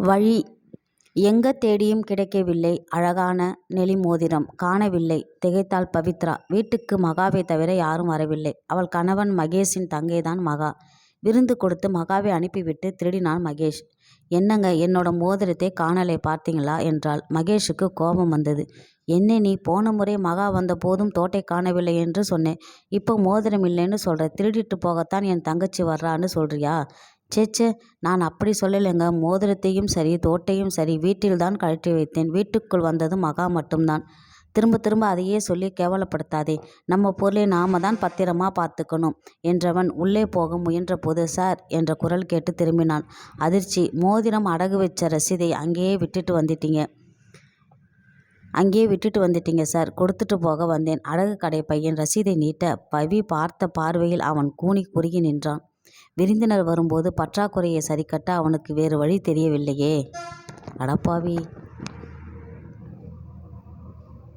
வழி எங்க தேடியும் கிடைக்கவில்லை. அழகான நெளி மோதிரம் காணவில்லை. திகைத்தாள் பவித்ரா. வீட்டுக்கு மகாவை தவிர யாரும் வரவில்லை. அவள் கணவன் மகேஷின் தங்கைதான் மகா. விருந்து கொடுத்து மகாவை அனுப்பிவிட்டு திருடினான் மகேஷ். என்னங்க, என்னோட மோதிரத்தை காணலை, பார்த்தீங்களா என்றாள். மகேஷுக்கு கோபம் வந்தது. என்ன நீ போன முறை மகா வந்த போதும் தோட்டை காணவில்லை என்று சொன்னேன். இப்போ மோதிரம் இல்லைன்னு சொல்கிற. திருடிட்டு போகத்தான் என் தங்கச்சி வர்றான்னு சொல்றியா? சேச்சே, நான் அப்படி சொல்லலைங்க. மோதிரத்தையும் சரி தோட்டையும் சரி வீட்டில்தான் கழற்றி வைத்தேன். வீட்டுக்குள் வந்தது மகா மட்டும்தான். திரும்ப திரும்ப அதையே சொல்லி கேவலப்படுத்தாதே. நம்ம பொருளை நாம தான் பத்திரமா பார்த்துக்கணும் என்றவன் உள்ளே போக முயன்ற போது சார் என்ற குரல் கேட்டு திரும்பினான். அதிர்ச்சி. மோதிரம் அடகு வச்ச ரசீதை அங்கேயே விட்டுட்டு வந்துட்டீங்க சார். கொடுத்துட்டு போக வந்தேன். அடகு கடை பையன் ரசீதை நீட்ட பவி பார்த்த பார்வையில் அவன் கூனி குறுகி நின்றான். விருந்தினர் வரும்போது பற்றாக்குறையை சரிக்கட்ட அவனுக்கு வேறு வழி தெரியவில்லையே. அடப்பாவி.